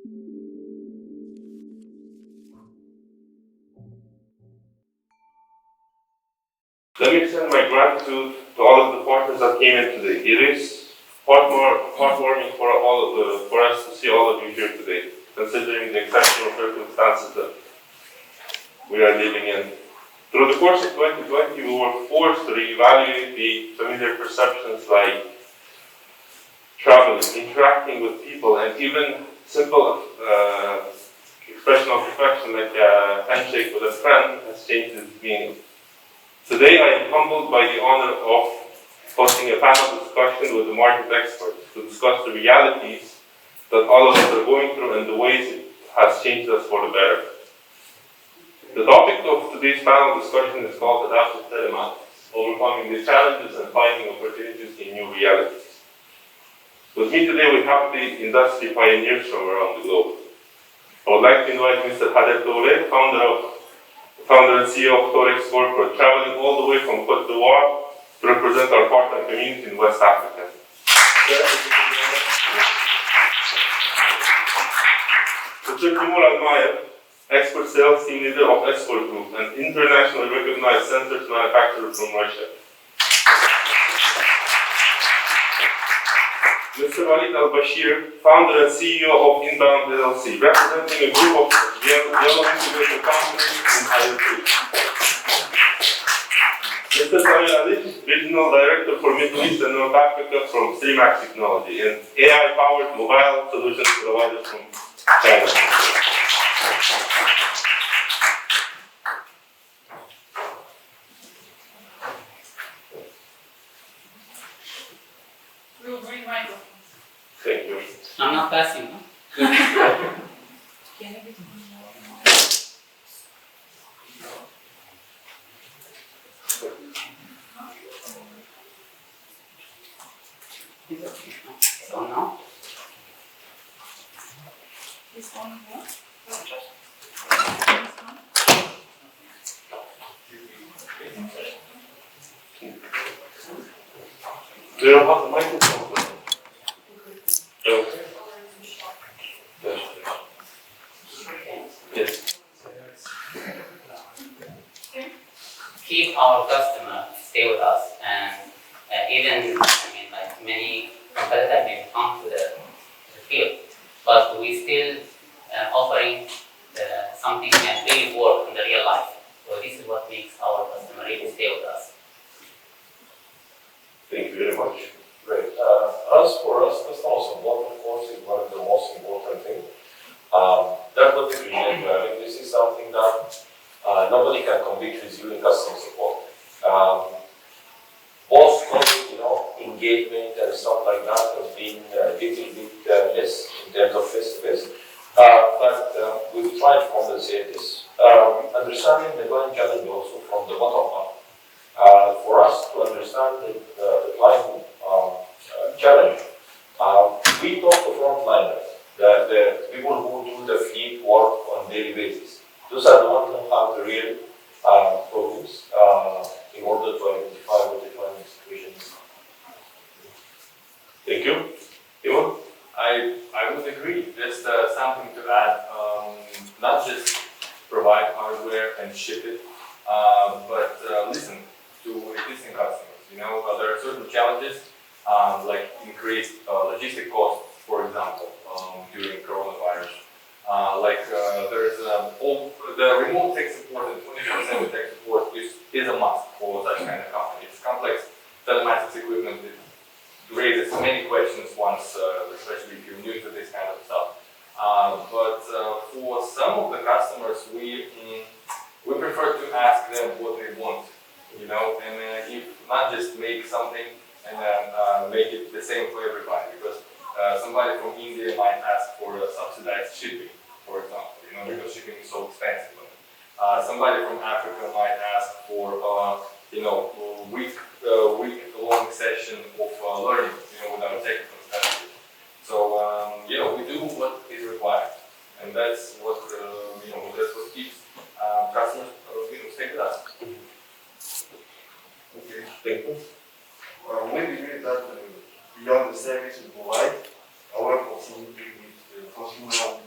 Let me extend my gratitude to all of the partners that came in today. It is heartwarming for us to see all of you here today, considering the exceptional circumstances that we are living in. Through the course of 2020, we were forced to reevaluate the familiar perceptions like traveling, interacting with people, and even simple expression of affection like a handshake with a friend has changed its meaning. Today, I am humbled by the honor of hosting a panel discussion with the market experts to discuss the realities that all of us are going through and the ways it has changed us for the better. The topic of today's panel discussion is called Adaptive Telematics, Overcoming the Challenges and Finding Opportunities in New Realities. With me today, we have the industry pioneers from around the globe. I would like to invite Mr. Khader Toure, founder and CEO of TOUREX, for traveling all the way from Côte d'Ivoire to represent our partner community in West Africa. Mr. Almaev, expert sales team leader of Escort Group, an internationally recognized sensors manufacturer from Russia. Mr. Walied Albasheer, founder and CEO of Inbound LLC, representing a group of yellow incubator companies in IoT. Mr. Alish, regional director for Middle East and North Africa from Streamax Technology, an AI-powered mobile solutions provider from China. We'll bring microphones. Thank you. I'm not passing, no? Can you be So now? this one here? Do you have the microphone? Okay. Yes. Keep our customer, stay with us, and even, like many competitors may come to the field, but we still offering something that really work in the real life. So this is what makes our customer really stay with us. Thank you very much. Great. As for us, customer support, of course, is one of the most important things. That's what we really I mean, this is something that nobody can compete with you in customer support. Post-COVID, engagement and stuff like that has been a little bit less in terms of face-to-face. But we've tried to compensate this. Understanding the client challenge also from the bottom up. For us to understand the client challenge, we talk to frontliners, the people who do the fleet work on a daily basis. Those are the ones who have the real problems in order to identify what the client situation is. Thank you. Ivan? I would agree. Just something to add. Not just provide hardware and ship it, but listen to existing customers. There are certain challenges like increased logistic costs, for example, during coronavirus. There's all the remote tech support and 24/7 tech support is a must for such kind of company. It's complex telematics equipment. It raises many questions once, especially if you're new to this kind of stuff. But for some of the customers, we prefer to ask them what they want, and if not just make something and then make it the same for everybody, because somebody from India might ask for subsidized shipping, for example, because shipping is so expensive. Somebody from Africa might ask for week-long session of learning, without technical strategy. So we do what is required, and that's what keeps customers stay with us. Okay, thank you. We believe that beyond the service we provide, our proximity with the consumer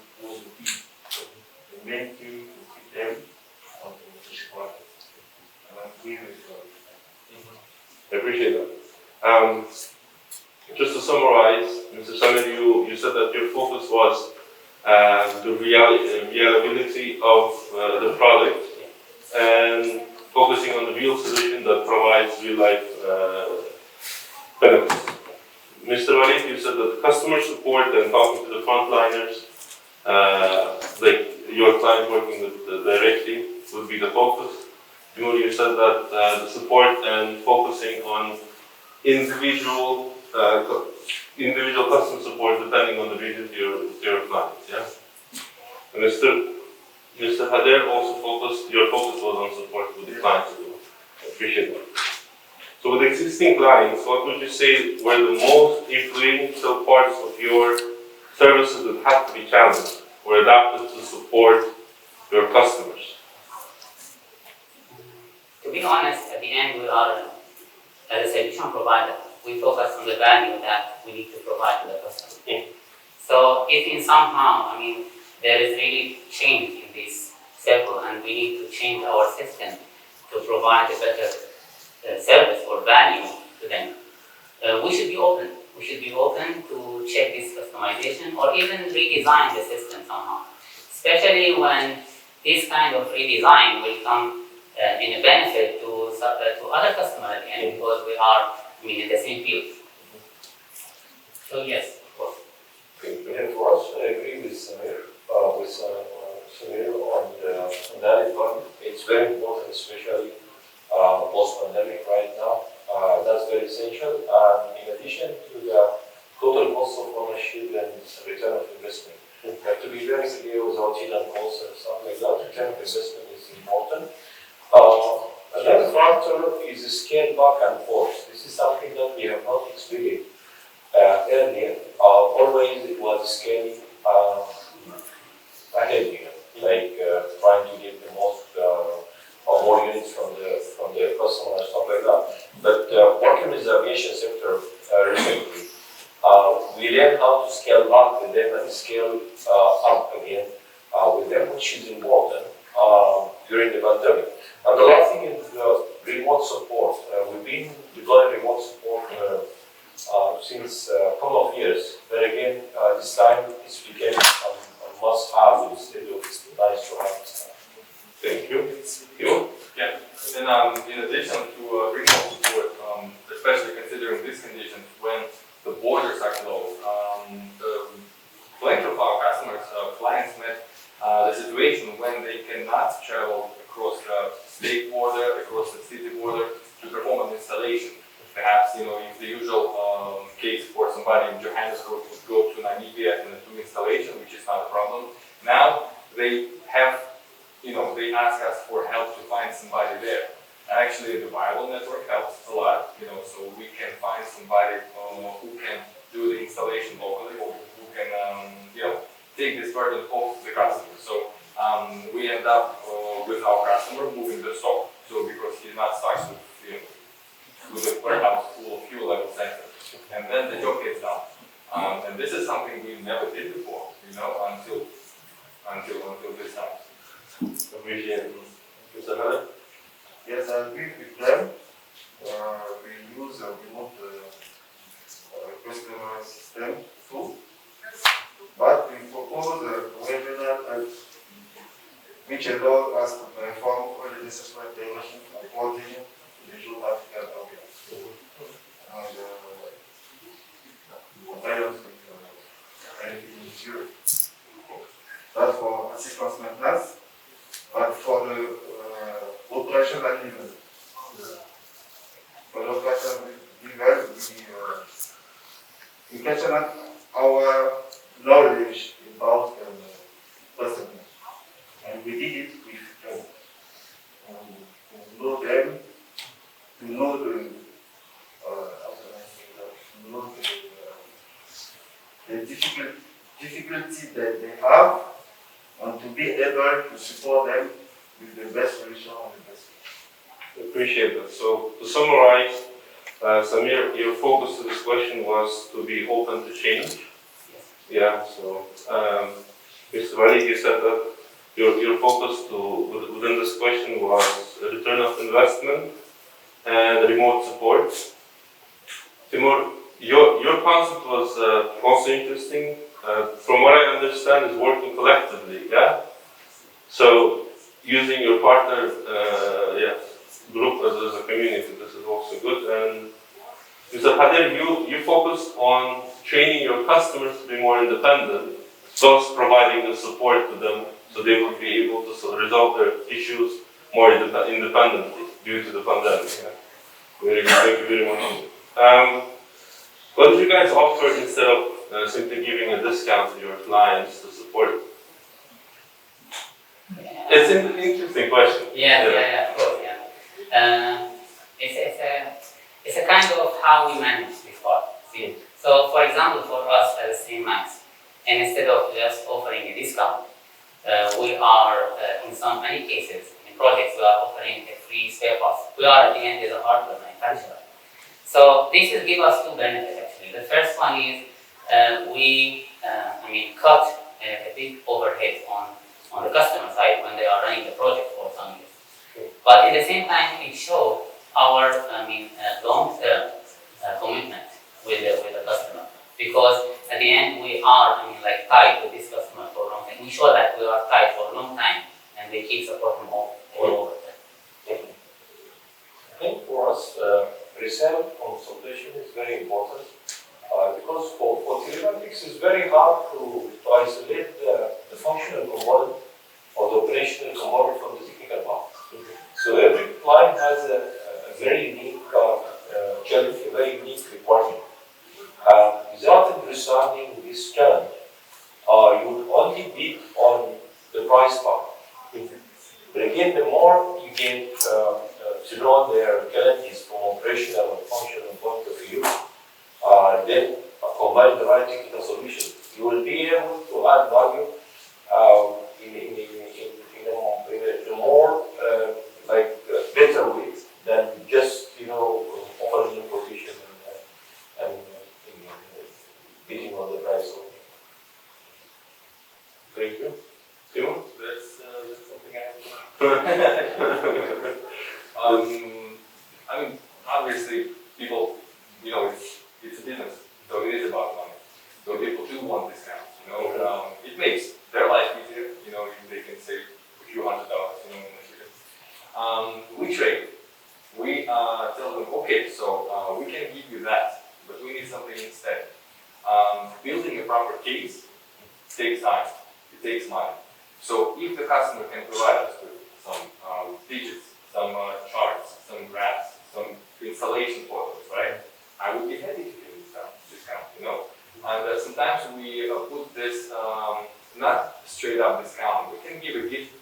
was the reliability of the product and focusing on the real solution that provides real-life benefits. Mr. Walied, you said that customer support and talking to the frontliners, like your client working with directly, would be the focus. You said that the support and focusing on individual customer support depending on the region to your clients, yeah? And Mr. Khader also your focus was on support with the clients as well. I appreciate that. So with existing clients, what would you say were the most influential parts of your services that had to be challenged or adapted to support your customers? To be honest, at the end we are, as a solution provider, we focus on the value that we need to provide to the customer. Yeah. So if in somehow, there is really change in this circle and we need to change our system to provide a better service or value to them, we should be open. We should be open to check this customization or even redesign the system somehow. Especially when this kind of redesign will come in a benefit to other customers at the end because we are in the same field. So yes, of course. And for us, I agree with Samir on that point. It's very important, especially post-pandemic right now. That's very essential. In addition to the total cost of ownership and return of investment, you have to be very clear without hidden costs and stuff like that. Return of investment is important. Another factor is the scale back and forth. This is something that we have not experienced earlier. Always it was scaling ahead, like trying to get the most more units from the customer and stuff like that. But working with the aviation sector recently, we learned how to scale back with them and scale up again with them, which is important during the pandemic. And the last thing is remote support. We've been deploying remote support since a couple of years, but again, this time it's became a must-have instead of nice to have. Thank you. You? Yeah, and in addition to remote support, especially considering these conditions when the borders are closed, plenty of our customers, clients met the situation when they cannot travel across the state border, across the city border to perform an installation. Perhaps, if the usual case for somebody in Johannesburg would go to Namibia and do installation, which is not a problem. Now they have, they ask us for help to find somebody there. And actually, the Viable network helps a lot, so we can find somebody who can do the installation locally, or who can, take this burden off the customer. So we end up with our customer moving the stock. So because he's not stuck with a warehouse full of fuel level sensors, and then the job gets done. And this is something we never did before, until this time. Appreciate it. Mr. Khader? Yes, I agree with them. We use a remote customer system too, but we propose a webinar which allows us to perform all the necessary technician according to the geographical area. And compliance with anything in Europe. That's for assistance maintenance, but for the operational level. For the operational level, we question our knowledge about customer. And we did it with them. To know them, to know the difficulty that they have, and to be able to support them with the best solution and the best. Appreciate that. So to summarize, Samir, your focus to this question was to be open to change. Yeah. So, Mr. Walied, you said that your focus within this question was a return of investment and remote support. Timur, your concept was also interesting. from what I understand, is working collectively, yeah? So, using your partner group as a community, this is also good. And Mr. Khader, you focused on training your customers to be more independent, thus providing the support to them so they will be able to resolve their issues more independently due to the pandemic. Yeah. Very good, thank you very much. What did you guys offer instead of simply giving a discount to your clients to support? It's an interesting question. Yeah, of course, yeah. It's a kind of how we manage this part. See? So, for example, for us as Streamax, and instead of just offering a discount, we are, in many cases, in projects, we are offering a free spare parts. We are, at the end, as a hardware manufacturer. So, this will give us two benefits, actually. The first one is we cut a big overhead on the customer side when they are running the project for some years. But at the same time, it shows our long-term commitment with the customer, because at the end we are tied with this customer for a long time. We show that we are tied for a long time, and they keep supporting all over. I think for us, resale consultation is very important because for telematics it's very hard to isolate the functional component or the operational component from the technical part. So every client has a very unique challenge, a very unique requirement. Without understanding this challenge, you would only bid on the price part. But again, the more you get to know their challenges from operational and functional point of view, then combine the right technical solution, you will be able to add value in a more better way than just offering a position and bidding on the price. Thank you. Simon? That's something I have. Obviously, people, it's a business, so it is about money. So people do want discounts, it makes their life easier, they can save a few $100, in the we trade. We tell them, okay, so we can give you that, but we need something instead. Building a proper case takes time, it takes money. So if the customer can provide us with some digits, some charts, some graphs, some installation photos, right? I would be happy to give discount, And sometimes we put this not straight up discount. We can give a gift,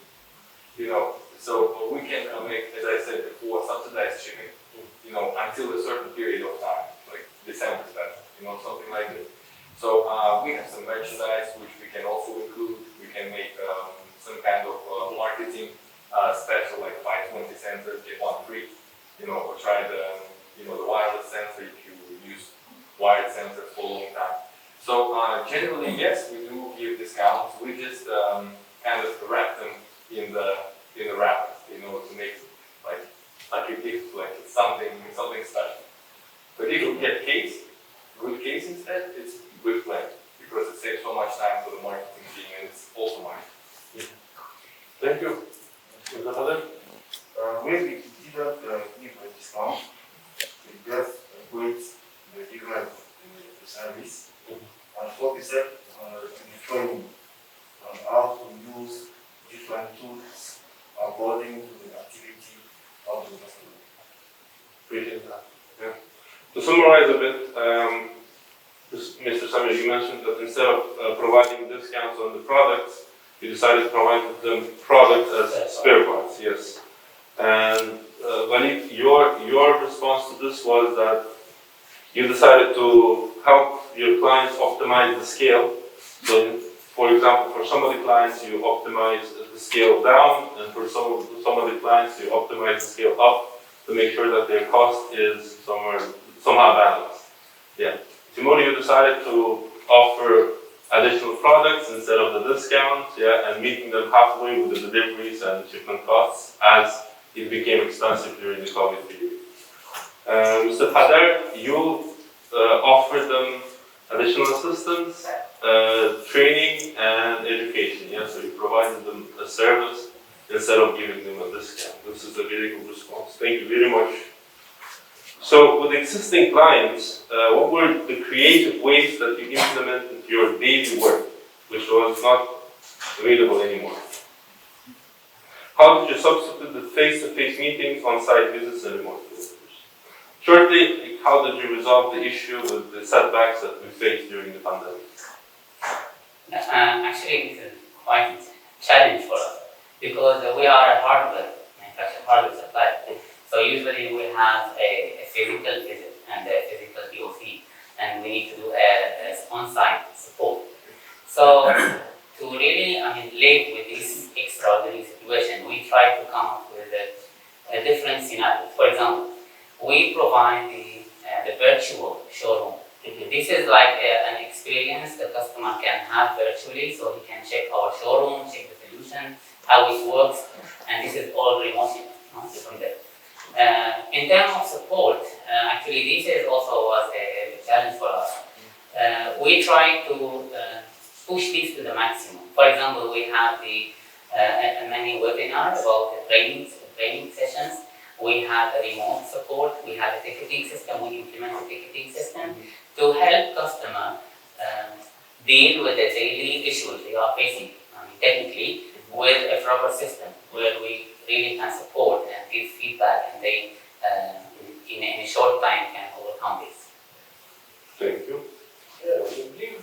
so we can make, as I said before, subsidized shipping, until a certain period of time, like December, something like this. So we have some merchandise which we can also include. We can make some kind of marketing special, like buy 20 sensors, get one free. Or try the wireless sensor if you use wired sensors for a long time. So generally, yes, we do give discounts. We just kind of wrap them in the wrapper, to make like a gift, like it's something special. But if you get good case instead, it's good plan because it saves so much time for the marketing team and it's also money. Yeah. Thank you. Mr. Khader? When we didn't give a discount, we just wait the figure of the service and focus on the training on how to use different tools according to the activity of the customer. Appreciate that. Yeah. To summarize a bit, Mr. Samir, you mentioned that instead of providing discounts on the products, you decided to provide them products as spare parts. Yes. And Walied, your response to this was that you decided to help your clients optimize the scale. So, for example, for some of the clients, you optimize the scale down, and for some of the clients, you optimize the scale up to make sure that their cost is somehow balanced. Yeah. Timur, you decided to offer additional products instead of the discounts, and meeting them halfway with the deliveries and shipment costs as it became expensive during the COVID period. Mr. Khader, you offered them additional assistance, training, and education. Yeah, so you provided them a service instead of giving them a discount. This is a very good response. Thank you very much. So with existing clients, what were the creative ways that you implemented into your daily work, which was not available anymore? How did you substitute the face-to-face meetings, on-site visits, and remote visitors? Shortly, how did you resolve the issue with the setbacks that we faced during the pandemic? Actually, this is quite a challenge for us because we are a hardware manufacturer, hardware supplier. So usually we have a physical visit and a physical POC, and we need to do a on-site support. So to really, live with this extraordinary situation, we try to come up with a different scenario. For example, we provide the virtual showroom. This is like an experience the customer can have virtually, so he can check our showroom, check the solution, how it works, and this is all remotely from there. In terms of support, actually this is also was a challenge for us. We try to push this to the maximum. For example, we have many webinars about the training sessions. We have a remote support. We have a ticketing system. We implement a ticketing system to help customer deal with the daily issues they are facing, technically, with a proper system where we really can support and give feedback, and they in a short time can overcome this. Thank you. Yeah, we believe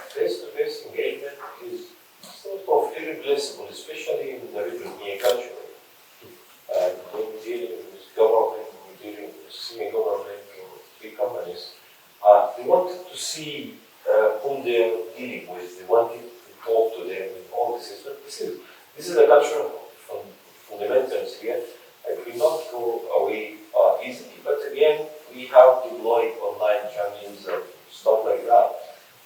face-to-face engagement is sort of irreplaceable, especially in the European culture. When we're dealing with government, we're dealing with semi-government or big companies, they wanted to see whom they're dealing with. They wanted to talk to them and all this. This is a cultural fundamentals here. It will not go away easily, but again, we have deployed online channels and stuff like that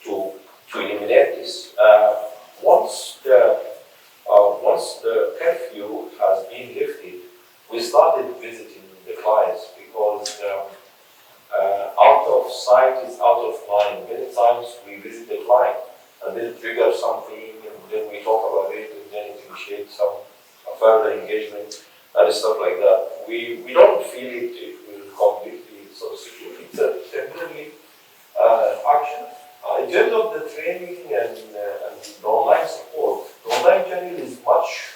to eliminate this. Once the curfew has been lifted, we started visiting the clients because out of sight is out of mind. Many times we visit the client and then trigger something, and then we talk about it, and then it initiates some further engagement and stuff like that. We don't feel it will completely substitute. It's a temporary action. In terms of the training and the online support, the online channel is much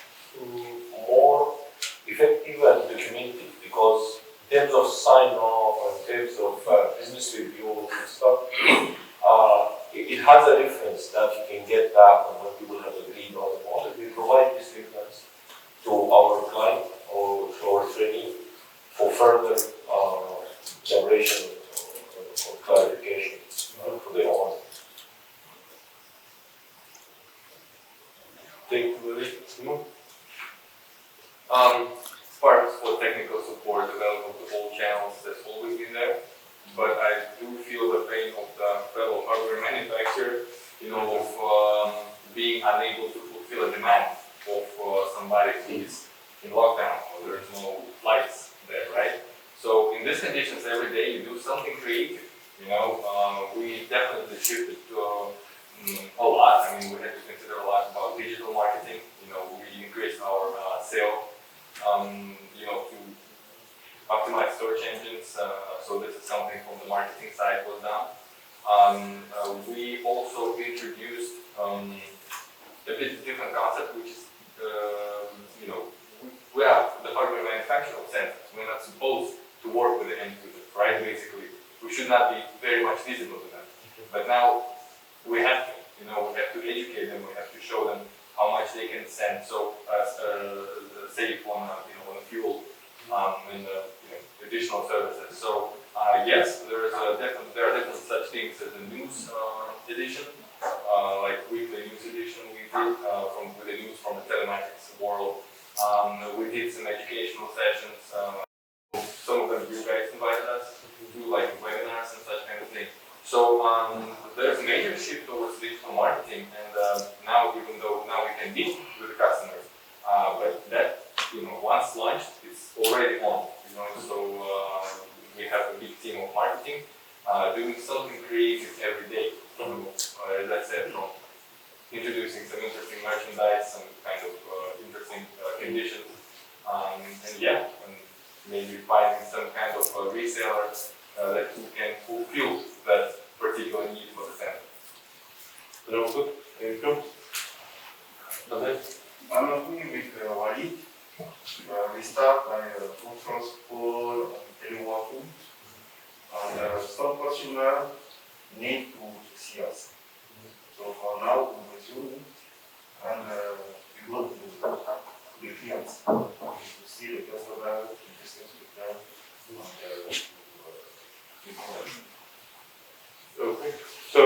more effective and documented because in terms of sign-off, in terms of business review and stuff, it has a reference that you can get back on what people have agreed on. We provide this reference to our client or to our trainee for further generation or clarification for their own. Thank you, Walied. As far as for technical support available to all channels, that's always been there. But I do feel the pain of the fellow hardware manufacturer, of being unable to fulfill a demand of somebody who is in lockdown or there's no flights there, right? So in these conditions, every day you do something creative. We definitely shifted to a lot. We had to consider a lot about digital marketing. We increased our sale, to optimize search engines. So this is something from the marketing side was done. We also introduced a bit different concept, which is, we have the hardware manufacturing center. We're not supposed to work with the end user, right? Basically, we should not be very much visible to them. But now we have to, we have to educate them. We have to show them how much they can send. So, save on, on the fuel and additional services. So, yes, there are definitely such things as the news edition, like weekly news edition we did with the news from the telematics world. We did some educational sessions. Some of them you guys invited us to do like webinars and such kind of thing. So there's a major shift towards digital marketing, and now even though now we can meet with the customers, but that once launched, it's already on. So we have a big team of marketing doing something creative every day. As I said, from introducing some interesting merchandise, some kind of interesting conditions, and maybe finding some kind of reseller that can fulfill that particular need for the center. Very good. Thank you. Okay. I'm working with Walied. We start by food transport and teleworking. And some customers need to see us. So for now, we resume and we go to the clients to see the customer, to discuss with them, Okay. So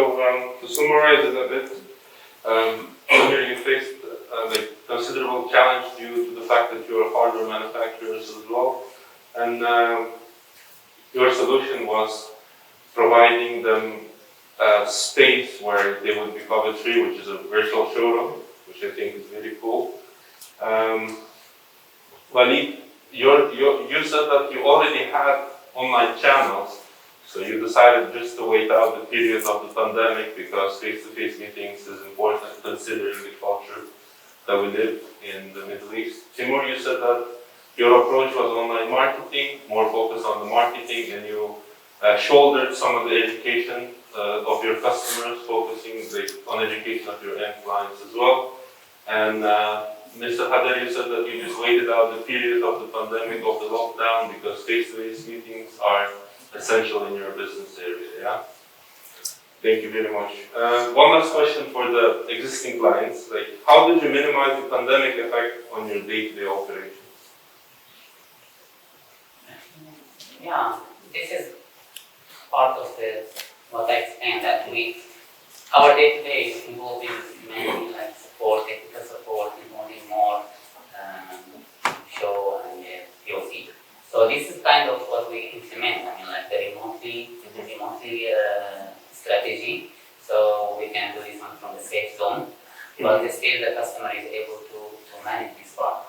to summarize it a bit, here you faced like considerable challenge due to the fact that you're hardware manufacturers as well, and your solution was providing them a space where they would be COVID-free, which is a virtual showroom, which I think is really cool. Walied, you said that you already had online channels, so you decided just to wait out the period of the pandemic because face-to-face meetings is important considering the culture that we live in the Middle East. Timur, you said that your approach was online marketing, more focused on the marketing, and you shouldered some of the education of your customers, focusing on education of your end clients as well. And Mr. Khader, you said that you just waited out the period of the pandemic, of the lockdown, because face-to-face meetings are essential in your business area, yeah? Thank you very much. One last question for the existing clients. Like, how did you minimize the pandemic effect on your day-to-day operations? Yeah, this is part of what I explained, that our day-to-day is involving many like support, technical support, involving more show and POC. So this is kind of what we implement. I mean, like the remotely strategy. So we can do this one from the safe zone, but still the customer is able to manage this part.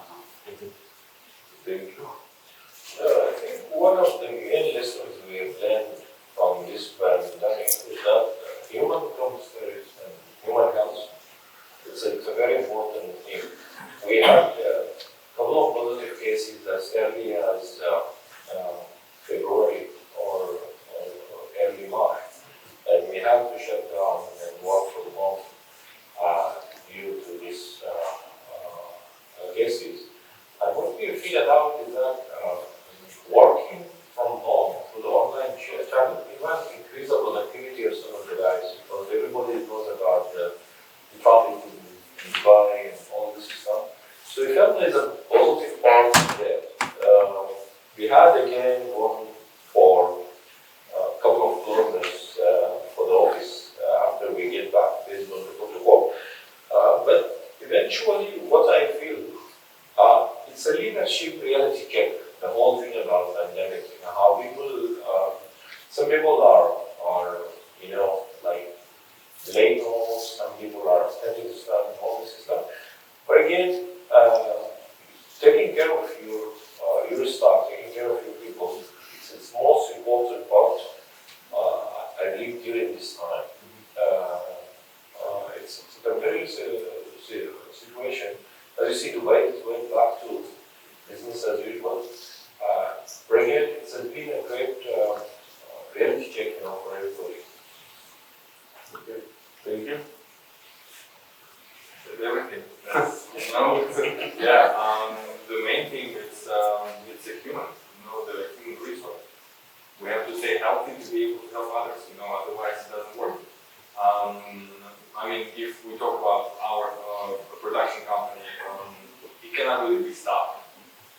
Thank you. I think one of the main lessons we have learned from this pandemic is that human consideration and human health, it's a very important thing. We had a couple of positive cases as early as February or early March, and we had to shut down and work from home due to these cases. And what we figured out is that working from home through the online channel, we might increase the productivity of some of the guys because everybody knows about the traffic in Dubai and all this stuff. So we felt there's a positive part there. We had again one for a couple of kilometers for the office after we get back based on the protocol. But eventually, what I feel, it's a leadership reality check. The whole thing about pandemic, how people, some people are like laid off, some people are starting to start and all this stuff. But again, taking care of your staff, taking care of your people, it's the most important part, I believe, during this time. It's a very situation. As you see, Dubai is going back to business as usual. Bring it, it's been a great reality check for everybody. Okay. Thank you. Everything. The main thing is it's a human, the human resource. We have to stay healthy to be able to help others, otherwise it doesn't work. I mean, if we talk about our production company, it cannot really be stopped,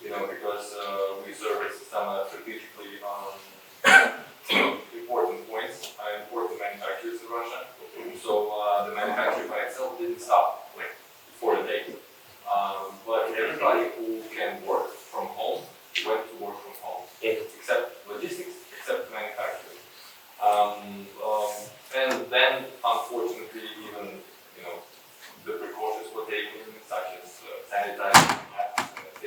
because we service some strategically important points, important manufacturers in Russia. So the manufacturing by itself didn't stop for a day. But everybody who can work from home went to work from home, except logistics, except manufacturing. And then, unfortunately, even the precautions were taken, such as sanitizing, masks, and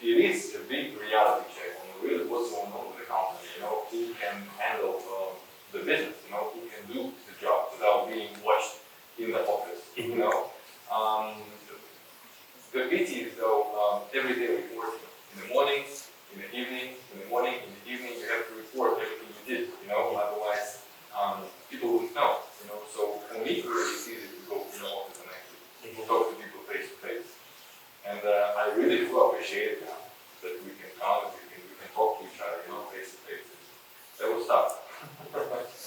it is a big reality check on really what's going on with the company. You know, who can handle the business. You know, who can do the job without being watched in the office. You know, the pity is though every day reporting in the morning, in the evening, in the morning, in the evening. You have to report everything you did. You know, otherwise people wouldn't know. You know, so for me, it's easy to go to the office and actually talk to people face to face. And I really do appreciate it now that we can come and we can talk to each other, you know, face to face. That was tough.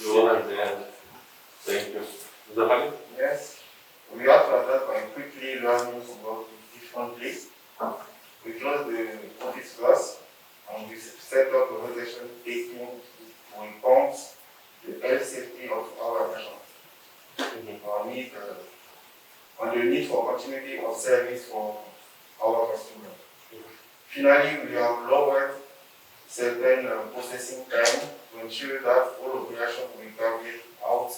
You will have the end. Thank you. Walied? Yes, we have to adapt by quickly learning to work differently. We closed the office class and we set up a organization taking to inform the health safety of our agents. On the need for continuity of service for our customers. Finally, we have lowered certain processing time to ensure that all operations will be carried out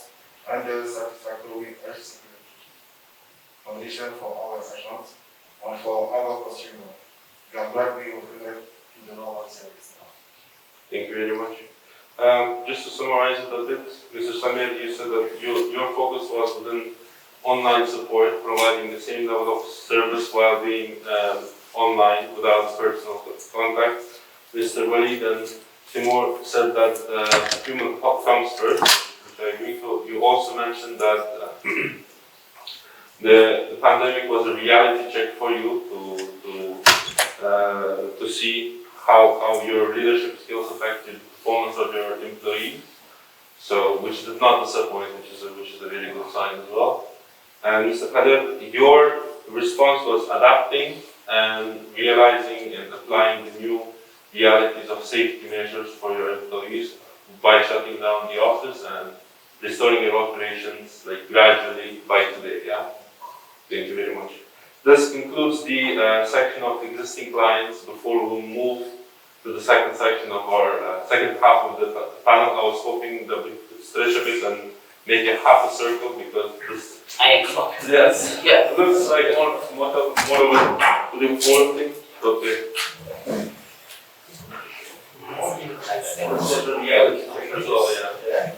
under satisfactory health security conditions for our agents and for our consumers. We are glad we opened to the normal service now. Thank you very much. Just to summarize it a bit, Mr. Samir, you said that your focus was within online support, providing the same level of service while being online without personal contact. Mr. Walied and Timur said that human comes first, which I agree to. You also mentioned that the pandemic was a reality check for you to see how your leadership skills affected the performance of your employees. So, which did not disappoint, which is a very good sign as well. And Mr. Khader, your response was adapting and realizing and applying the new realities of safety measures for your employees by shutting down the office and restoring your operations like gradually by today. Yeah. Thank you very much. This concludes the section of existing clients. Before we move to the second section of our second half of the panel, I was hoping that we could stretch a bit and make a half a circle because this. I agree. Yes. Yeah. It looks like more of an important thing. Okay. It's a reality check as well, yeah.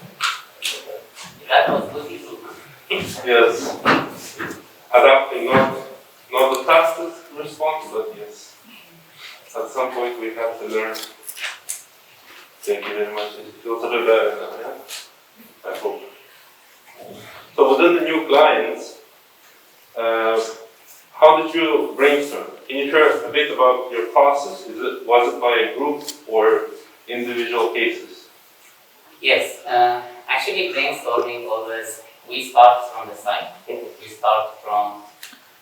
That was good improvement. Yes. Adapting, not the fastest response, but yes. At some point we have to learn. Thank you very much. It feels a bit better now, yeah? I hope. So within the new clients, how did you brainstorm? Can you share a bit about your process? Was it by a group or individual cases? Yes, actually brainstorming always, we start from the site. We start from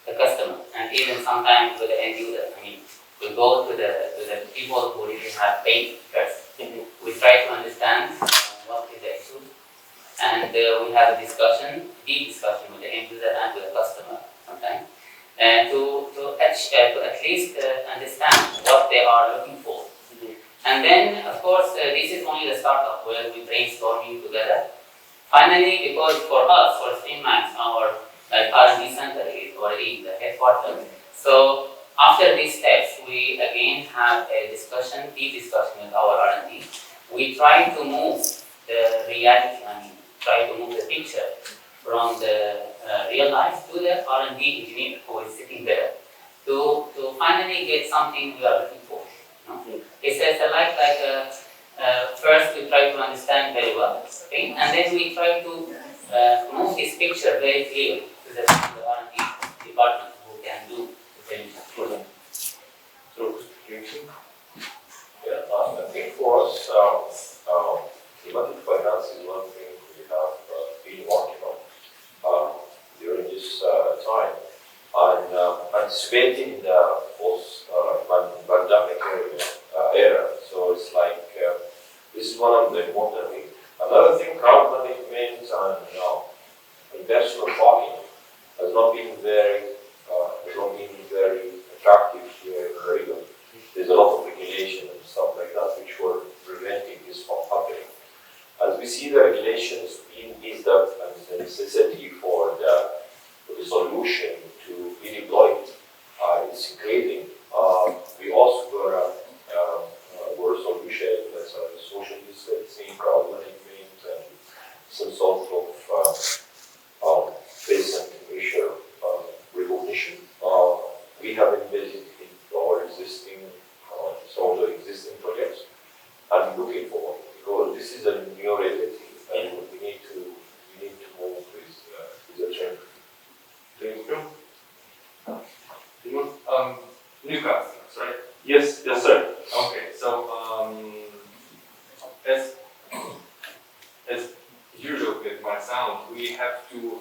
the customer and even sometimes with the end user. I mean, we go to the people who really have pain first. We try to understand what is the issue and we have a discussion, deep discussion with the end user and with the customer sometimes. To at least understand what they are looking for. And then, of course, this is only the startup where we brainstorming together. Finally, because for us, for Streamax, our R&D center is already in the headquarters. So after these steps, we again have a discussion, deep discussion with our R&D. We try to move the reality, try to move the picture from the real life to the R&D engineer who is sitting there to finally get something we are looking for. It's first we try to understand very well, okay? And then we try to move this picture very clearly to the R&D department who can do the solution. So, Yeah, I think for us, thematic finance is one thing we have been working on during this time, and anticipating the post-pandemic era. So it's like this is one of the important things. Another thing, crowd management and personal talking has not been very attractive here in the region. There's a lot of regulation and stuff like that which were preventing this from happening. As we see the regulations being eased up and the necessity for the solution to be deployed is increasing, new customers, right? Yes, yes, sir. Okay, so as usual with my sound, we have to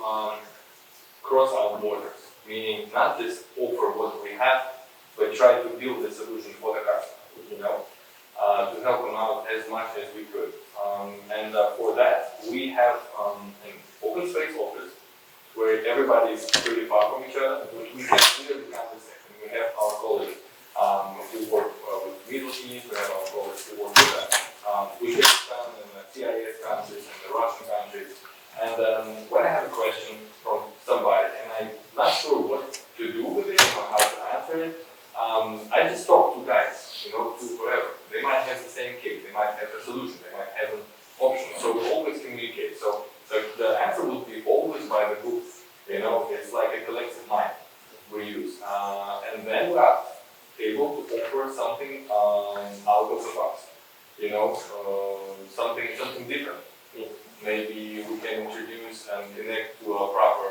cross our borders, meaning not just offer what we have, but try to build a solution for the customer, to help them out as much as we could. And for that, we have an open space office where everybody is pretty far from each other, but we can clearly conversate. And we have our colleagues who work with Middle East, we have our colleagues who work with Uzbekistan and the CIS countries and the Russian countries. And when I have a question from somebody and I'm not sure what to do with it or how to answer it, I just talk to guys, to whoever. They might have the same case, they might have a solution, they might have an option. So we always communicate. So the answer will be always by the group. It's like a collective mind we use. And then we are able to offer something out of the box. Something different. Maybe we can introduce and connect to a proper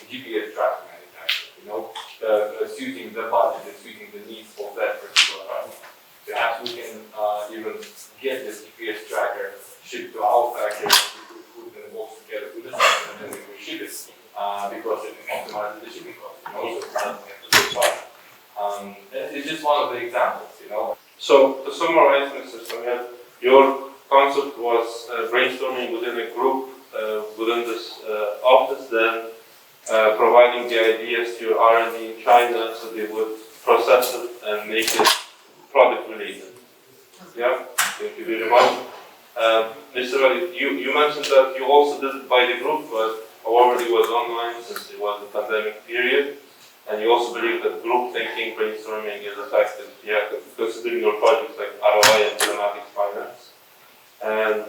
GPS tracking manufacturer, suiting the budget and suiting the needs of that particular customer. Perhaps we can even get this GPS tracker shipped to our factory and we could put in a box together with the sensor and then we will ship it because it optimizes the shipping cost. So it's not it's just one of the examples, So to summarize, Mr. Samir, your concept was brainstorming within a group within this office, then providing the ideas to your R&D in China so they would process it and make it product related. Yeah, thank you very much. Mr. Walied, you mentioned that you also did it by the group, but however it was online since it was the pandemic period. And you also believe that group thinking, brainstorming is effective, considering your projects like ROI and telematics finance. And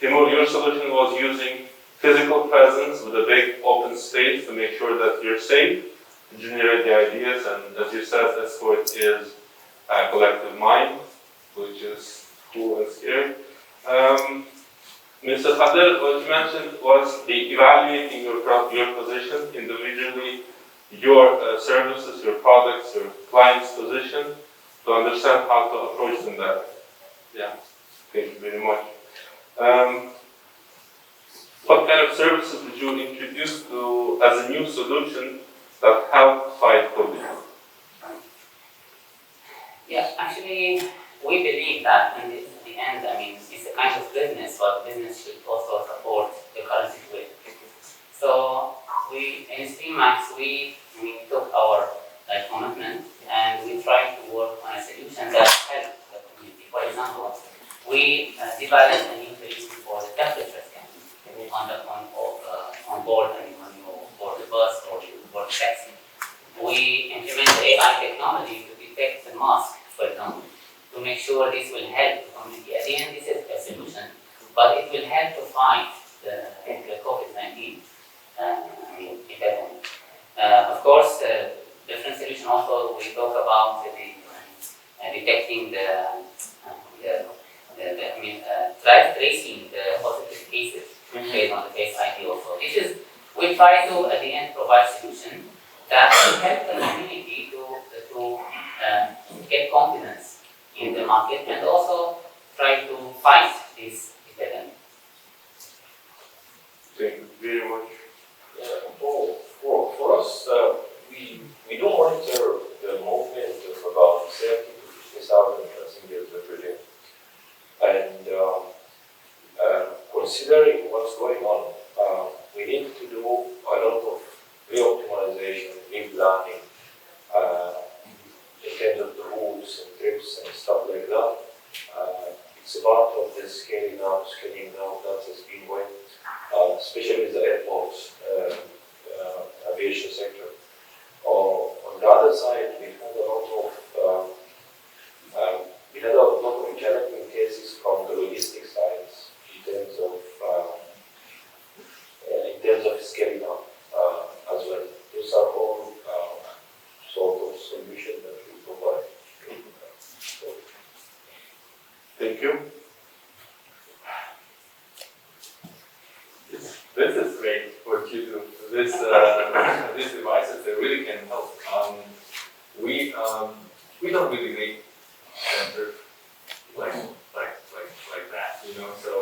Timur, your solution was using physical presence with a big open space to make sure that you're safe, to generate the ideas, and as you said, Escort is a collective mind, which is cool and scary. Mr. Khader, what you mentioned was the evaluating your position individually, your services, your products, your client's position, to understand how to approach them better. Yeah, thank you very much. What kind of services would you introduce as a new solution that help fight COVID? Yeah, actually, we believe that in the end, it's a kind of business, but business should also support the current situation. So in Streamax, we took our commitment and we tried to work on a solution that helps the community. For example, we developed a new solution for the temperature scanning on board and when you board the bus or you board the taxi. We implemented AI technology to detect the mask, for example, to make sure this will help the community. At the end, this is a solution, but it will help to fight the COVID-19 epidemic. Of course, different solution also we talk about detecting tracing the positive cases based on the Face ID also. We try to at the end provide solution that will help the community to get confidence in the market and also try to fight this epidemic. Thank you very much. For us, we do monitor the movement of about 30 to 50,000 passengers every day. And considering what's going on, we need to do a lot of re-optimization, re-planning in terms of the routes and trips and stuff like that. It's a part of the scaling down that has been going, especially the airports, aviation sector. On the other side, we had a lot of challenging cases from the logistics sides in terms of scaling up as well. Those are all sort of solutions that we provide. Thank you. This is great what you do. These devices, they really can help. We we don't really make sensors like that, you know. So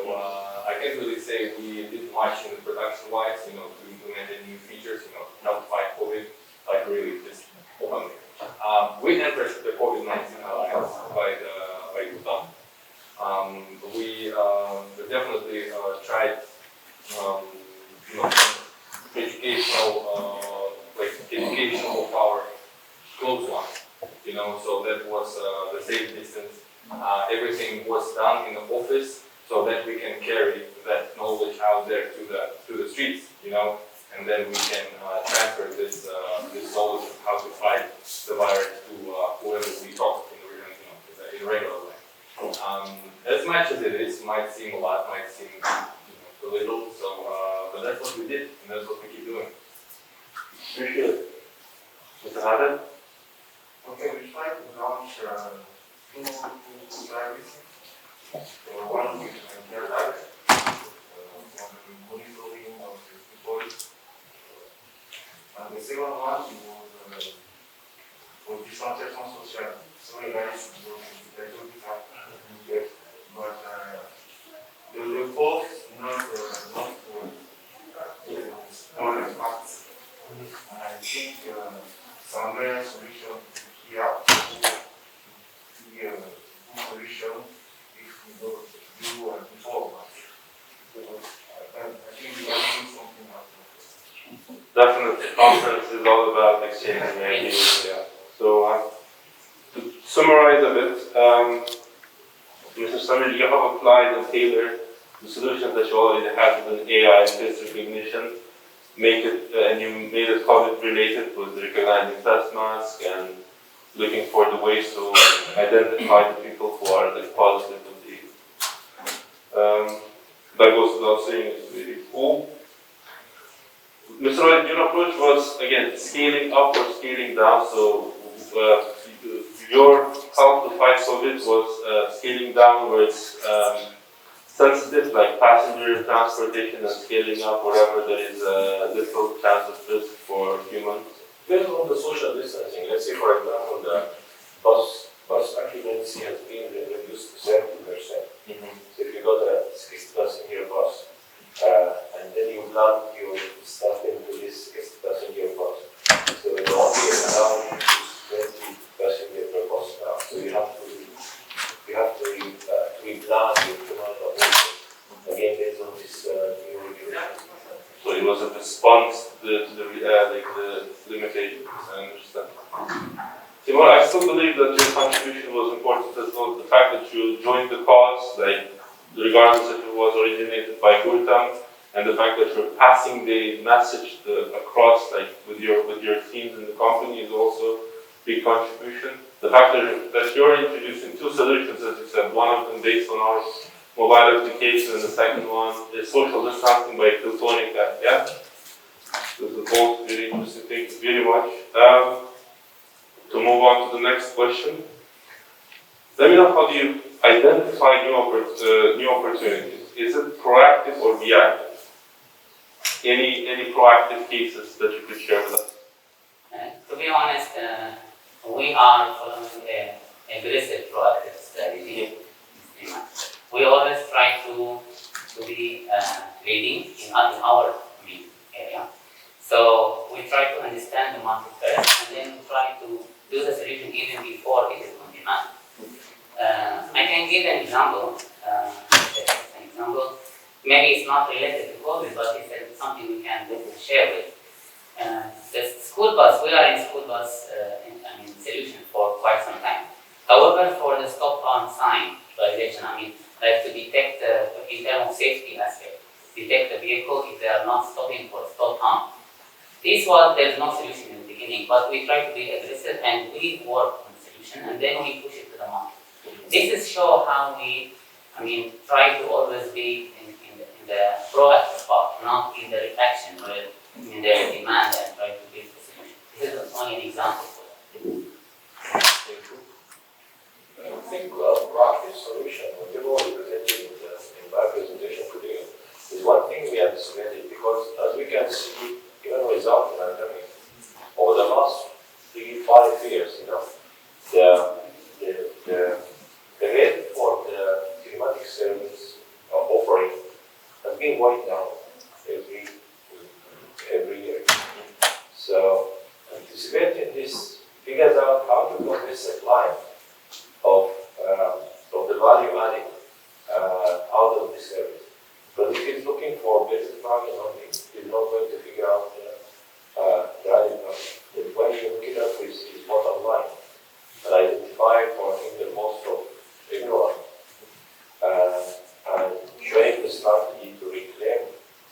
I can't really say we did much in the production-wise, you know, to implement any new features, you know, help fight COVID, like really just openly. We entered the COVID-19 alliance by Gurtam. We definitely tried, you know, education of our close ones, you know, so that was the safe distance. Everything was done in the office so that we can carry that knowledge out there to the streets, you know, and then we can transfer this knowledge of how to fight the virus to whoever we talk in a regular way. As much as it is, might seem a lot, might seem a little, so but that's what we did, and that's what we keep doing. Appreciate it. Mr. Khader? Okay, we tried to launch two services. One with TOUREX, for the monitoring of the people. And the second one was for distanciation social. Sorry guys, I don't have yet, but the both not for knowledge facts. I think some solution here, solution if we do before. I think we can do something else. Definitely, conference is all about exchanging ideas. Yeah. So to summarize a bit, Mr. Samir, you have applied and tailored the solutions that you already have with AI and face recognition. And you made it COVID related with recognizing test mask and looking for the ways to identify the people who are positive of the. That goes without saying, it's really cool. Mr. Walied, your approach was again scaling up or scaling down. So your help to fight COVID was scaling down where it's sensitive, like passenger transportation, and scaling up wherever there is little chance of risk for humans. Based on the social distancing, let's say for example the bus occupancy has been reduced to 70%. So if you got a 60 passenger bus and then you plan your stuff into this 60 passenger bus, so it only allow 20 passenger per bus now. So you have to replan your command operation again based on this new regulation. So it was a response to the limitations. I understand. Timur, I still believe that your contribution was important as well. The fact that you joined the cause, like regardless if it was originated by Gurtam, and the fact that you're passing the message across, like with your teams in the company, is also a big contribution. The fact that you're introducing two solutions, as you said, one of them based on our mobile application, and the second one is social distancing by Teltonica. Yeah, those are both very interesting. Thank you very much. To move on to the next question, let me know how do you identify new opportunities? Is it proactive or reactive? Any proactive cases that you could share with us? To be honest, we are following an aggressive proactive strategy. We always try to be leading in our area. So we try to understand the market first, and then we try to do the solution even before it is on demand. I can give an example. Maybe it's not related to COVID, but it's something we can share with. The school bus, we are in school bus solution for quite some time. However, for the stop on sign validation, like to detect in terms of safety aspect, detect the vehicle if they are not stopping for stop on. There's no solution in the beginning, but we try to be aggressive and we work on the solution and then we push it to the market. This is show how we, try to always be in the proactive part, not in the reaction where in the demand and try to build the solution. This is only an example for that. I think proactive solution, whatever we presented in my presentation today, is one thing we anticipated because as we can see, even without the pandemic, over the last 3-5 years, the line of the value adding out of the service. But if he's looking for basic value only, he's not going to figure out the added value. When you look it up with his bottom line and identify for him the most of everyone and showing the strategy to reclaim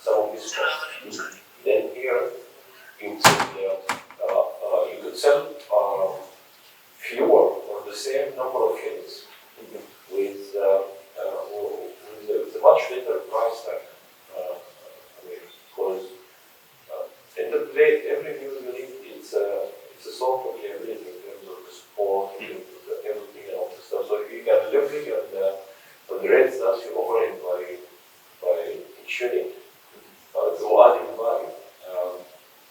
some of his costs, then here you could sell fewer or the same number of units with a much better price tag. Because end of the day, every new unit it's a sort of liability in terms of the support, everything else. So if you can leverage on the rates that you operate by insuring to adding value.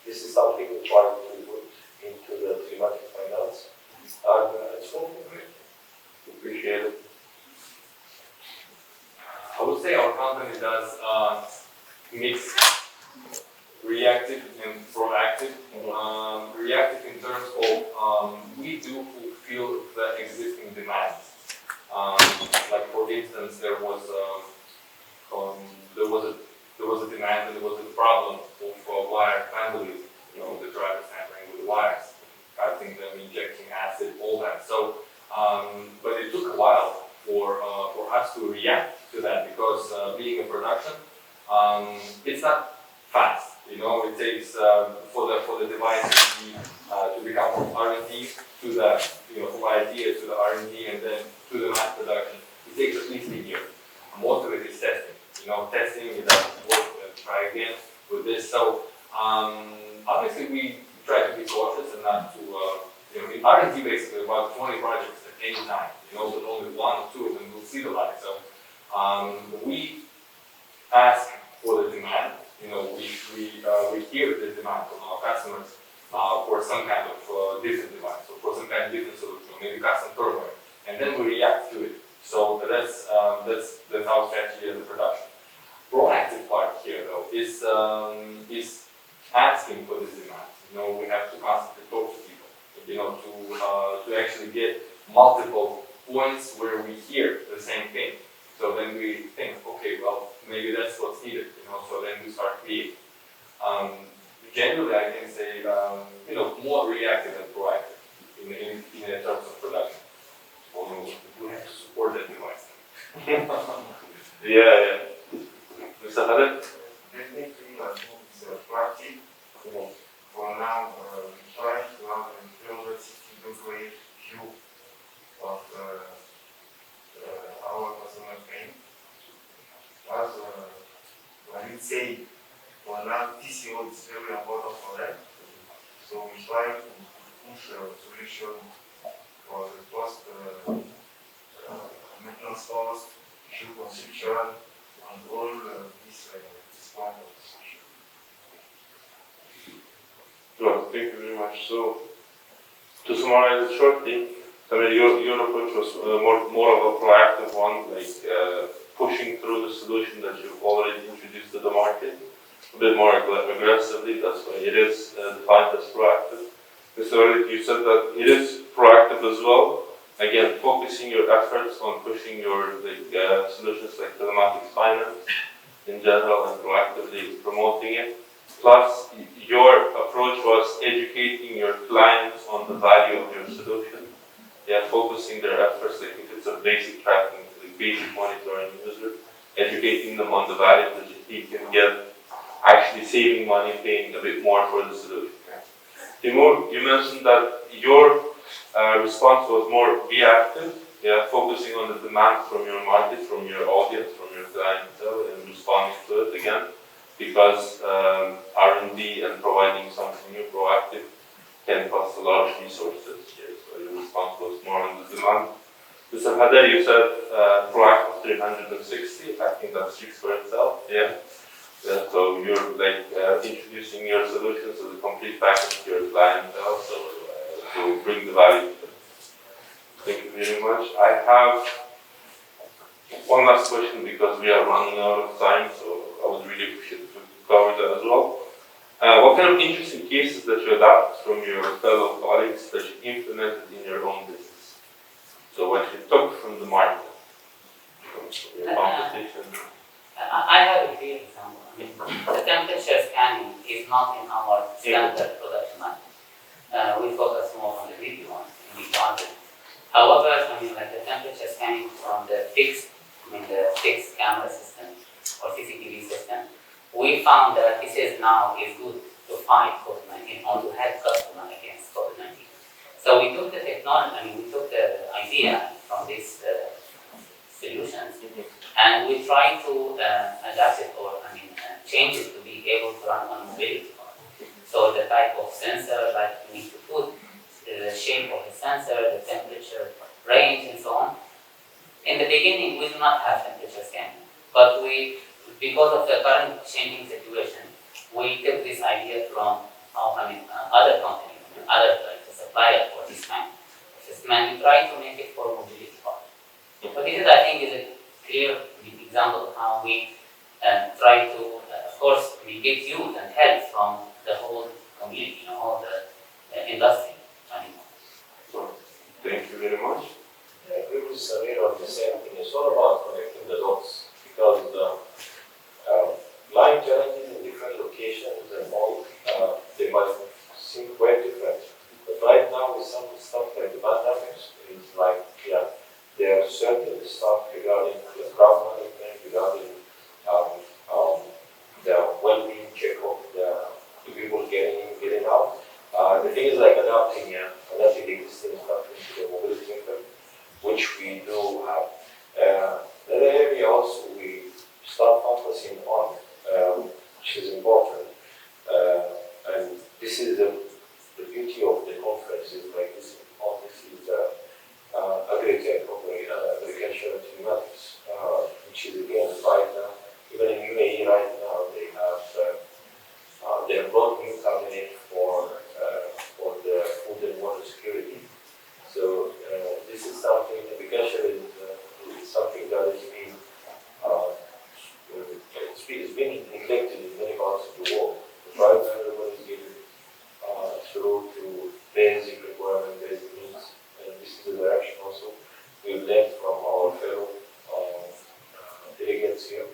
This is something we try to put into the thematic finance, and it's working great. Appreciate it. I would say our company does mix reactive and proactive. Reactive in terms of we do fulfill the existing demands. Like for instance, there was a demand and there was a problem of wire families. You know, the drivers tampering with the wires, cutting them, injecting acid, all that. So, but it took a while for us to react to that because being in production, it's not fast. You know, it takes for the device to become from R&D to the from idea to the R&D and then to the mass production. It takes at least a year. Most of it is testing. You know, testing it doesn't work. Try again with this. So obviously we try to be cautious and not to in R&D basically about 20 projects at any time. You know, but only 1 or 2 of them will see the light. So we ask for the demand. You know, we hear the demand from our customers for some kind of different device or for some kind of different solution, maybe custom firmware, and then we react to it. So that's our strategy as a production. Proactive part here though is asking for this demand. You know, we have to constantly talk to people. You know, to actually get multiple points where we hear the same thing. So then we think, okay, well, maybe that's what's needed, you know, so then we start creating. Generally, I can say, you know, more reactive than proactive in terms of production. Although we have to support that device. Yeah. Mr. Khader? Technically, I think it's proactive. For now, we try to have a 360-degree view of our customer pain. As Walied said, for now, TCO is very important for them. So we try to push a solution for the cost, maintenance cost, issue consumption, and all this part of the solution. Well, thank you very much. So, to summarize it shortly, I mean, your approach was more of a proactive one, like pushing through the solution that you've already introduced to the market a bit more aggressively. That's why it is defined as proactive. Mr. Walied, you said that it is proactive as well. Again, focusing your efforts on pushing your solutions like telematics finance in general and proactively promoting it. Plus, your approach was educating your clients on the value of your solution. Yeah, focusing their efforts, like if it's a basic tracking, like basic monitoring user, educating them on the value that he can get, actually saving money, paying a bit more for the solution. Timur, you mentioned that your response was more reactive, yeah, focusing on the demand from your market, from your audience, from your clientele, and responding to it again, because R&D and providing something new, proactive, can cost a lot of resources. Yeah, so your response was more on the demand. Mr. Khader, you said proactive 360. I think that speaks for itself. Yeah. So you're like introducing your solutions as a complete package to your clientele, so to bring the value to them. Thank you very much. I have one last question because we are running out of time, so I would really appreciate if we could cover that as well. What kind of interesting cases that you adapt from your fellow colleagues that you implemented in your own business? not in our standard production line. We focus more on the video ones in the content. However, I mean, like the temperature scanning from the fixed camera system or CCTV system, we found that this is good to fight COVID-19 or to help customer against COVID-19. So we took the technology, we took the idea from these solutions, and we tried to adapt it or change it to be able to run on mobility car. So the type of sensor, like we need to put the shape of the sensor, the temperature range, and so on. In the beginning, we do not have temperature scanning, but because of the current changing situation, we took this idea from other companies, other like the supplier for this kind of system, and we try to make it for mobility part. So this is, I think, is a clear example of how we try to, of course, we get youth and help from the whole community, all the industry. Thank you very much. I agree with Samir on the same thing. It's all about connecting the dots because line challenges in different locations and all, they might seem quite different. But right now with some stuff like the pandemics, it's like, there are certain stuff regarding the crowd management, regarding the well-being check of the people getting in, getting out. The thing is like adapting the existing stuff into the mobility sector, which we do have. Another area also we start focusing on, which is important, and this is the beauty of the conference is like this. This is agriculture, agricultural telematics, which is again right now, even in UAE right now they have brought new cabinet for the food and water security. So this is something, agriculture is something that is being neglected in many parts of the world. Right now everyone is getting through to basic requirements, basic needs, and this is the direction also we've learned from our fellow delegates here.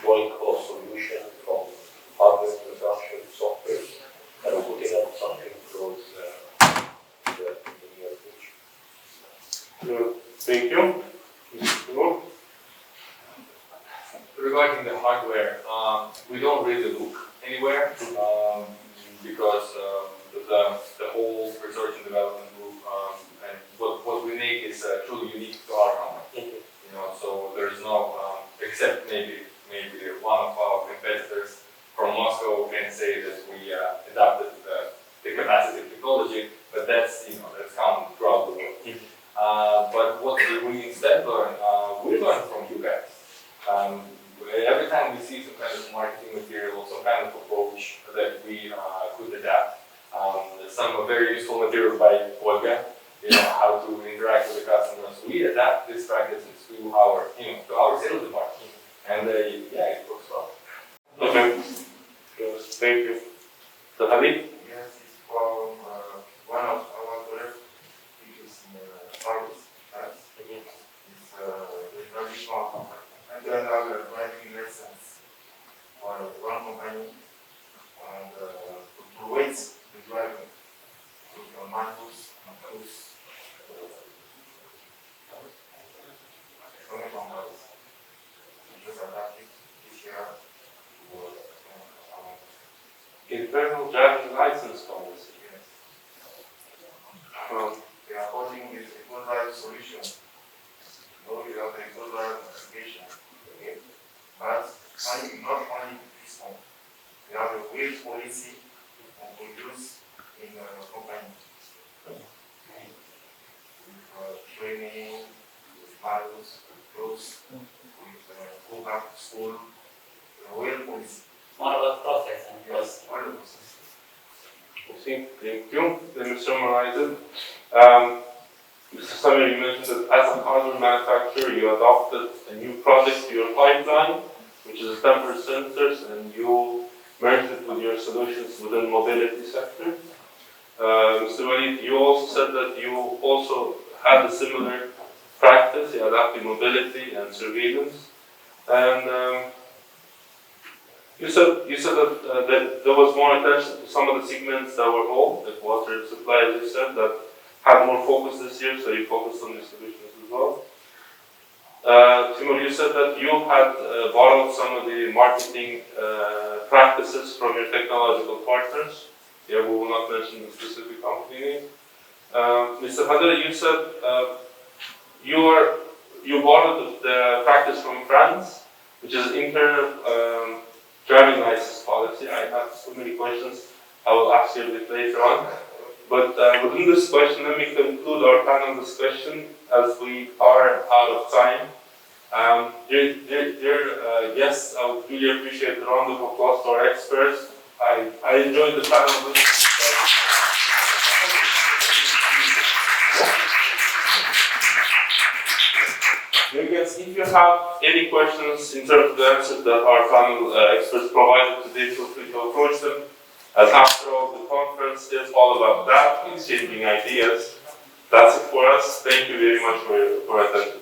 Joint cost solution from hardware production software, and we're putting up something towards the near future. Good. Thank you. Regarding the hardware, we don't really look anywhere because the whole research and development group and what we make is truly unique to our company. So there's no except maybe one of our competitors from Moscow can say that we adapted the capacitive technology, but that's common throughout the world. But what we instead learn, we learn from you guys. Every time we see some kind of marketing material, some kind of approach that we could adapt, some very useful materials by Olga, how to interact with the customers. We adapt these practices to our sales department, and it works well. Okay. Yes, thank you. So Habib? Yes, it's from one of our colleagues, which is in Paris. It's the traditional company. And then I will driving lessons for one company and to wait the driver to the manuals and cruise. Coming from Paris. Just adapting this year. Internal driving license policy. Yes. Um, They are holding with a good drive solution. No, we have a good drive application. Okay. But not only this one. We have a wheel policy and we use in the company. With training, with manuals, with clothes, with go back to school. The wheel policy. More about process and Yes, all of us. Thank you. Let me summarize it. Mr. Samir, you mentioned that as a hardware manufacturer, you adopted a new product to your pipeline, which is tempered sensors, and you merged it with your solutions within mobility sector. Mr. Walied, you also said that you also had a similar practice, you adapted mobility and surveillance. And You said that there was more attention to some of the segments that were old, like water supply, as you said, that had more focus this year, so you focused on these solutions as well. Timur, you said that you had borrowed some of the marketing practices from your technological partners. Yeah, we will not mention the specific company name. Mr. Khader, you said you borrowed the practice from France, which is internal driving license policy. I have so many questions I will ask you a bit later on. But within this question, let me conclude our panel discussion as we are out of time. Dear guests, I would really appreciate a round of applause to our experts. I enjoyed the panel discussion. Dear guests, if you have any questions in terms of the answers that our panel experts provided today, feel free to approach them. As after all, the conference is all about that, exchanging ideas. That's it for us. Thank you very much for attending.